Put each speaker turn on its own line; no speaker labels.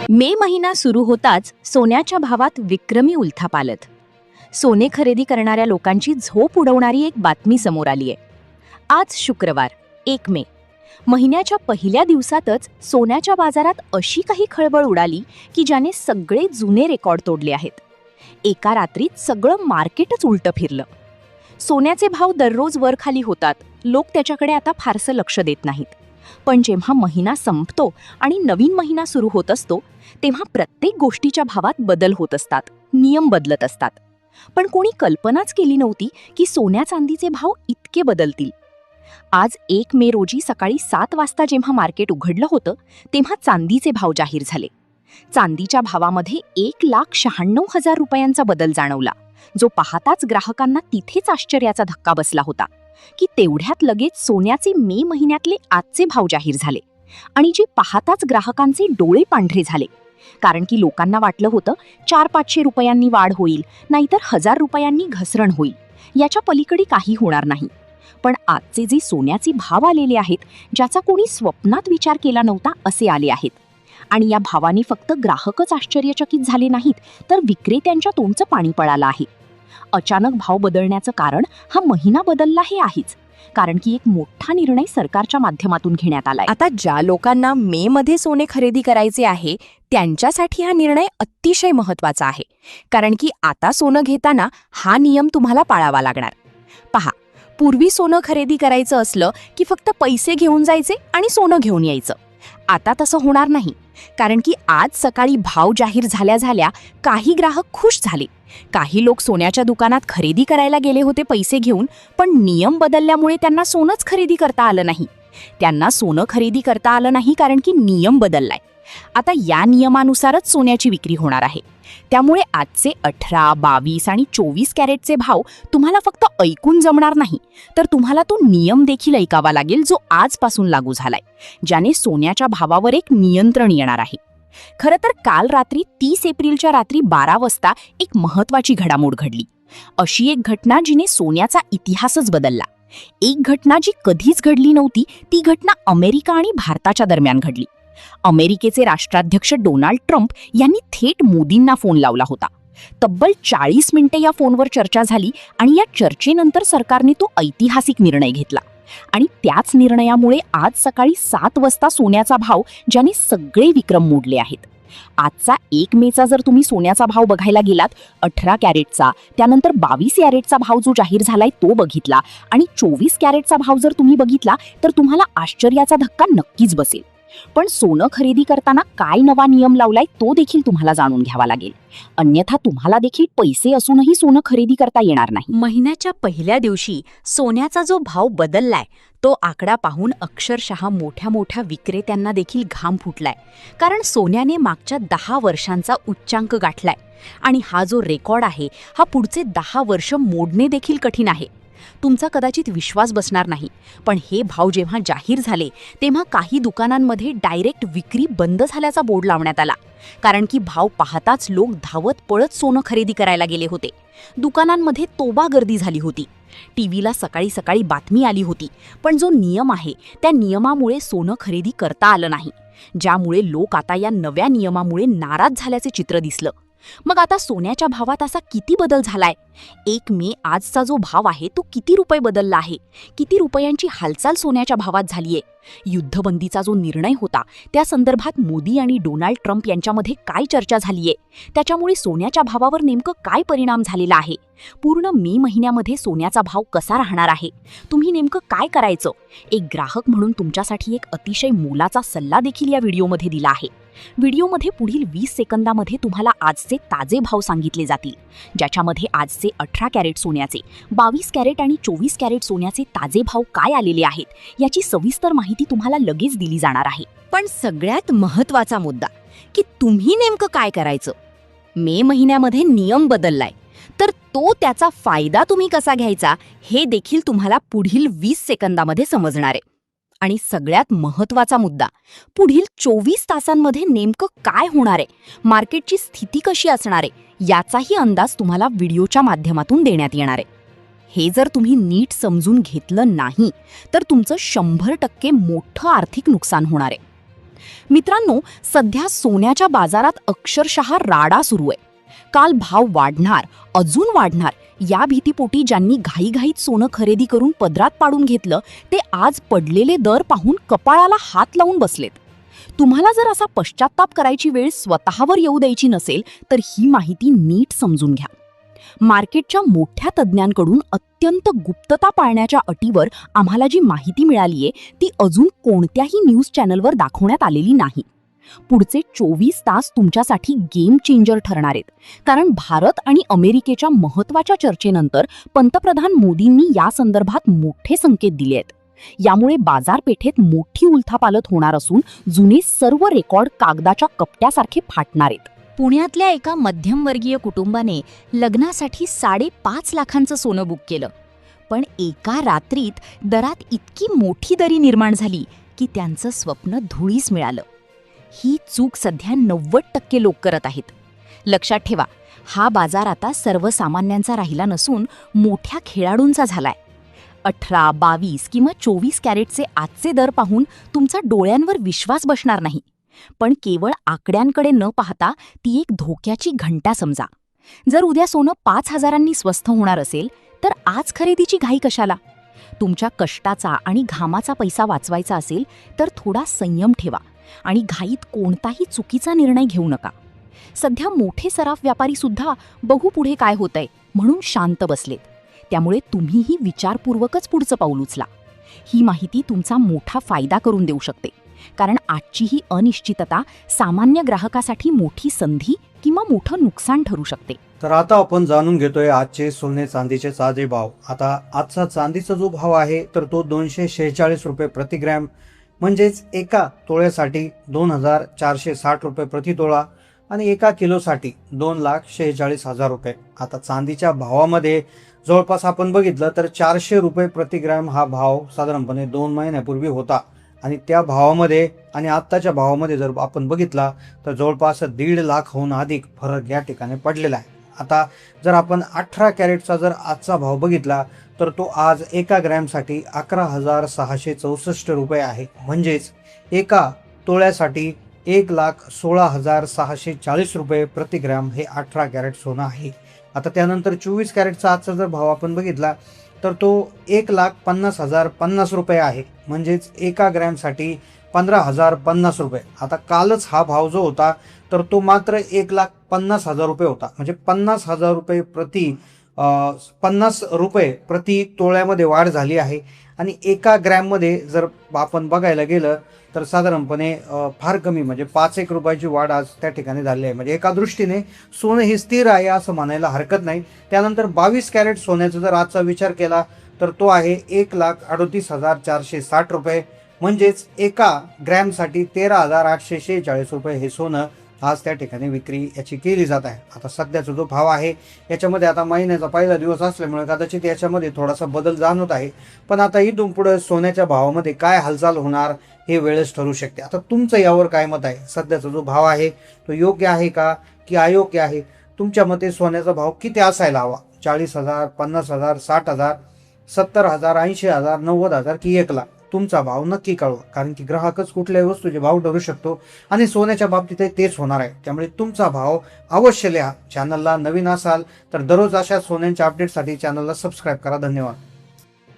मे महिना सुरू होताच सोन्याच्या भावात विक्रमी उलथापालथ. सोने खरेदी करणाऱ्या लोकांची झोप उडवणारी एक बातमी समोर आली आहे. आज शुक्रवार 1 मे. महिन्याच्या पहिल्या दिवसातच सोन्याच्या बाजारात अशी काही खळबळ उडाली की ज्याने सगळे जुने रेकॉर्ड तोडले आहेत. एका रात्रीत सगळं मार्केटच उलटं फिरलं. सोन्याचे भाव दररोज वरखाली होतात, लोक त्याच्याकडे आता फारसं लक्ष देत नाहीत. पण जेव्हा महिना संपतो आणि नवीन महिना सुरू होत असतो तेव्हा प्रत्येक गोष्टीच्या भावात बदल होत असतात, नियम बदलत असतात. पण कोणी कल्पनाच केली नव्हती की सोन्या चांदीचे भाव इतके बदलतील. आज 1 मे रोजी सकाळी 7 वाजता जेव्हा मार्केट उघडलं होतं तेव्हा चांदीचे भाव जाहीर झाले. चांदीच्या भावामध्ये 1,96,000 रुपयांचा बदल जाणवला, जो पाहताच ग्राहकांना तिथेच आश्चर्याचा धक्का बसला होता की तेवढ्यात लगेच सोन्याचे मे महिन्यातले आजचे भाव जाहीर झाले. आणि जे पाहताच ग्राहकांचे डोळे पांढरे झाले, कारण की लोकांना वाटलं होतं 400-500 रुपयांनी वाढ होईल, नाहीतर 1000 रुपयांनी घसरण होईल, याच्या पलीकडे काही होणार नाही. पण आजचे जे सोन्याचे भाव आलेले आहेत, ज्याचा कोणी स्वप्नात विचार केला नव्हता असे आले आहेत. आणि या भावाने फक्त ग्राहकच आश्चर्यचकित झाले नाहीत, तर विक्रेत्यांच्या तोंडचं पाणी पळालं आहे. अचानक भाव बदलण्याचं कारण हा महिना बदलला हे आहेच, कारण की एक मोठा निर्णय सरकारच्या माध्यमातून घेण्यात आलाय. आता ज्या लोकांना मे मध्ये सोने खरेदी करायचे आहे त्यांच्यासाठी हा निर्णय अतिशय महत्त्वाचा आहे, कारण की आता सोनं घेताना हा नियम तुम्हाला पाळावा लागणार. पहा, पूर्वी सोनं खरेदी करायचं असलं की फक्त पैसे घेऊन जायचे आणि सोनं घेऊन यायचं. आता तसं होणार नाही, कारण की आज सकाळी भाव जाहीर झाल्या काही ग्राहक खुश झाले. काही लोक सोन्याच्या दुकानात खरेदी करायला गेले होते पैसे घेऊन, पण नियम बदलल्यामुळे त्यांना सोनंच खरेदी करता आलं नाही. त्यांना सोनं खरेदी करता आलं नाही कारण की नियम बदललाय. आता या नियमानुसारच सोन्याची विक्री होणार आहे. त्यामुळे आजचे 18, 22 आणि 24 कॅरेटचे भाव तुम्हाला फक्त ऐकून जमणार नाही, तर तुम्हाला तो नियम देखील ऐकावा लागेल, जो आजपासून लागू झालाय, ज्याने सोन्याच्या भावावर एक नियंत्रण येणार आहे. खरं तर काल रात्री 30 एप्रिलच्या रात्री 12 वाजता एक महत्त्वाची घडामोड घडली. अशी एक घटना जिने सोन्याचा इतिहासच बदलला. एक घटना जी कधीच घडली नव्हती. ती घटना अमेरिका आणि भारताच्या दरम्यान घडली. अमेरिकेचे राष्ट्राध्यक्ष डोनाल्ड ट्रम्प यांनी थेट मोदींना फोन लावला होता. तब्बल 40 मिनिटे या फोनवर चर्चा झाली आणि या चर्चेनंतर सरकारने तो ऐतिहासिक निर्णय घेतला. आणि त्याच निर्णयामुळे आज सकाळी 7 वाजता सोन्याचा भाव, ज्याने सगळे विक्रम मोडले आहेत. आजचा 1 मेचा जर तुम्ही सोन्याचा भाव बघायला गेलात, 18 कॅरेटचा, त्यानंतर 22 कॅरेटचा भाव जो जाहीर झालाय तो बघितला आणि 24 कॅरेटचा भाव जर तुम्ही बघितला तर तुम्हाला आश्चर्याचा धक्का नक्कीच बसेल. पण सोनं खरेदी करताना काय नवा नियम लावलाय तो देखील तुम्हाला जाणून घ्यावा लागेल, अन्यथा तुम्हाला देखील पैसे असूनही सोनं खरेदी करता येणार नाही. महिन्याच्या पहिल्या दिवशी सोन्याचा जो भाव बदललाय तो आकडा पाहून अक्षरशः मोठ्या मोठ्या विक्रेत्यांना देखील घाम फुटलाय, कारण सोन्याने मागच्या 10 वर्षांचा उच्चांक गाठलाय. आणि हा जो रेकॉर्ड आहे हा पुढचे 10 वर्ष मोडणे देखील कठीण आहे. तुमचा कदाचित विश्वास बसणार नाही, पण हे भाव जेव्हा जाहीर झाले तेव्हा काही दुकानांमध्ये डायरेक्ट विक्री बंद झाल्याचा बोर्ड लावण्यात आला, कारण की भाव पाहताच लोक धावत पळत सोनं खरेदी करायला गेले होते. दुकानांमध्ये तोबा गर्दी झाली होती. टीव्हीला सकाळी सकाळी बातमी आली होती, पण जो नियम आहे त्या नियमामुळे सोनं खरेदी करता आलं नाही, ज्यामुळे लोक आता या नव्या नियमामुळे नाराज झाल्याचे चित्र दिसलं. मग आता सोन्याच्या भावात असा किती बदल झालाय? 1 मे आजचा जो भाव आहे तो किती रुपये बदलला आहे? किती रुपयांची हालचाल सोन्याच्या भावात झालीये? युद्धबंदीचा जो निर्णय होता त्या संदर्भात मोदी आणि डोनाल्ड ट्रम्प यांच्यामध्ये काय चर्चा झालीये? त्याच्यामुळे सोन्याच्या भावावर नेमकं काय परिणाम झालेला आहे? पूर्ण मे महिन्यामध्ये सोन्याचा भाव कसा राहणार आहे? तुम्ही नेमकं काय करायचं? एक ग्राहक म्हणून तुमच्यासाठी एक अतिशय मोलाचा सल्ला देखील या व्हिडिओमध्ये दिला आहे. व्हिडिओमध्ये पुढील 20 सेकंदामध्ये तुम्हाला आजचे ताजे भाव सांगितले जातील, ज्याच्यामध्ये आजचे 18 कॅरेट सोन्याचे, 22 कॅरेट आणि 24 कॅरेट सोन्याचे ताजे भाव काय आलेले आहेत याची सविस्तर माहिती तुम्हाला लगेच दिली जाणार आहे. पण सगळ्यात महत्त्वाचा मुद्दा की तुम्ही नेमकं काय करायचं? मे महिन्यामध्ये नियम बदललाय, तर त्याचा फायदा तुम्ही कसा घ्यायचा हे देखील तुम्हाला पुढील 20 सेकंदामध्ये समजणार आहे. आणि सगळ्यात महत्त्वाचा मुद्दा, पुढील 24 तासांमध्ये नेमकं काय होणार आहे, मार्केटची स्थिती कशी असणार आहे याचाही अंदाज तुम्हाला व्हिडिओच्या माध्यमातून देण्यात येणार आहे. हे जर तुम्ही नीट समजून घेतलं नाही तर तुमचं 100% मोठं आर्थिक नुकसान होणार आहे. मित्रांनो, सध्या सोन्याच्या बाजारात अक्षरशः राडा सुरू आहे. काल भाव वाढणार, अजून वाढणार या भीतीपोटी ज्यांनी घाईघाईत सोनं खरेदी करून पदरात पाडून घेतलं, ते आज पडलेले दर पाहून कपाळाला हात लावून बसलेत. तुम्हाला जर असा पश्चात्ताप करायची वेळ स्वतःवर येऊ द्यायची नसेल, तर ही माहिती नीट समजून घ्या. मार्केटच्या मोठ्या तज्ज्ञांकडून अत्यंत गुप्तता पाळण्याच्या अटीवर आम्हाला जी माहिती मिळालीये ती अजून कोणत्याही न्यूज चॅनलवर दाखवण्यात आलेली नाही. पुढचे 24 तास तुमच्यासाठी गेम चेंजर ठरणार आहेत, कारण भारत आणि अमेरिकेच्या महत्त्वाच्या चर्चेनंतर पंतप्रधान मोदींनी या संदर्भात मोठे संकेत दिले आहेत. यामुळे बाजारपेठेत मोठी उलथापालथ होणार असून जुने सर्व रेकॉर्ड कागदाच्या कपट्यासारखे फाटणार आहेत. पुण्यातल्या एका मध्यमवर्गीय कुटुंबाने लग्नासाठी 5.5 लाखांचं सोनं बुक केलं, पण एका रात्रीत दरात इतकी मोठी दरी निर्माण झाली की त्यांचं स्वप्न धुळीस मिळालं. ही चूक सध्या 90% लोक करत आहेत. लक्षात ठेवा, हा बाजार आता सर्वसामान्यांचा राहिला नसून मोठ्या खेळाडूंचा झालाय. 18, 22 किंवा 24 कॅरेटचे आजचे दर पाहून तुमचा डोळ्यांवर विश्वास बसणार नाही, पण केवळ आकड्यांकडे न पाहता ती एक धोक्याची घंटा समजा. जर उद्या सोनं 5,000 स्वस्त होणार असेल, तर आज खरेदीची घाई कशाला? तुमच्या कष्टाचा आणि घामाचा पैसा वाचवायचा असेल तर थोडा संयम ठेवा आणि घाईत कोणताही चुकीचा निर्णय घेऊ नका. सध्या मोठे सराफ व्यापारी सुद्धा बघू पुढे काय होतंय म्हणून शांत बसलेत. त्यामुळे तुम्हीही विचारपूर्वकच पुढचं पाऊल उचला. ही माहिती तुमचा मोठा फायदा करून देऊ शकते, कारण आजची ही अनिश्चितता सामान्य ग्राहकासाठी मोठी संधी किंवा मोठं नुकसान ठरू शकते.
तर आता आपण जाणून घेतोय आजचे सोने चांदीचे ताजे भाव. आता आजचा चांदीचा जो भाव आहे तर तो 246 रुपये प्रति ग्रॅम, म्हणजेच एका तोळ्यासाठी 2,460 रुपये प्रति तोळा आणि एका किलोसाठी 2,46,000 रुपये. आता चांदीच्या भावामध्ये जवळपास आपण बघितलं तर 400 रुपये प्रति ग्रॅम हा भाव साधारणपणे 2 महिन्यापूर्वी होता, आणि त्या भावामध्ये आणि आत्ताच्या भावामध्ये जर आपण बघितला तर जवळपास 1.5 लाखहून अधिक फरक या ठिकाणी पडलेला आहे. आता जर आपण 18 कॅरेटचा जर आजचा भाव बघितला तर तो आज एका ग्रॅमसाठी 11,664 रुपये आहे, म्हणजेच एका तोळ्यासाठी 1,16,640 रुपये प्रति ग्रॅम हे 18 कॅरेट सोनं आहे. आता त्यानंतर 24 कॅरेटचा आजचा जर भाव आपण बघितला तर तो 1,50,050 रुपये आहे, म्हणजेच एका ग्रॅमसाठी 15,050 रुपये. आता कालच हा भाव जो होता तर तो मात्र 1,50,000 रुपये होता, म्हणजे 50,000 रुपये 50 रुपये प्रति तोळ्यामध्ये वाढ झाली आहे. आणि एका ग्रॅममध्ये जर आपण बघायला गेलं तर साधारणपणे फार कमी म्हणजे 5-1 रुपयाची वाढ आज त्या ठिकाणी झाली आहे. म्हणजे एका दृष्टीने सोनं हे स्थिर आहे असं म्हणायला हरकत नाही. त्यानंतर 22 कॅरेट सोन्याचा जर आजचा विचार केला तर तो आहे 1,38,460 रुपये, म्हणजेच एका ग्रॅमसाठी 13,846 रुपये हे सोनं आज त्या ठिकाणी विक्री याची केली जात आहे. आता सध्याचा जो भाव आहे याच्यामध्ये आता महिन्याचा पहिला दिवस असल्यामुळे कदाचित याच्यामध्ये थोडासा बदल जाणवत आहे, पण आता इथून पुढे सोन्याच्या भावामध्ये काय हालचाल होणार हे वेळच ठरू शकते. आता तुमचं यावर काय मत आहे? सध्याचा जो भाव आहे तो योग्य आहे का की अयोग्य आहे? तुमच्या मते सोन्याचा भाव किती असायला हवा? 40,000, 50,000, 60,000, 70,000, 80,000, 90,000 की 1 लाख? तुमचा भाव नक्की कळवा, कारण की ग्राहकच कुठल्याही वस्तूचे भाव ठरू शकतो आणि सोन्याच्या बाबतीत तेच होणार आहे. त्यामुळे तुमचा भाव अवश्य लिहा. चॅनलला नवीन असाल तर दररोज अशा सोन्यांच्या अपडेटसाठी चॅनलला सबस्क्राईब करा. धन्यवाद.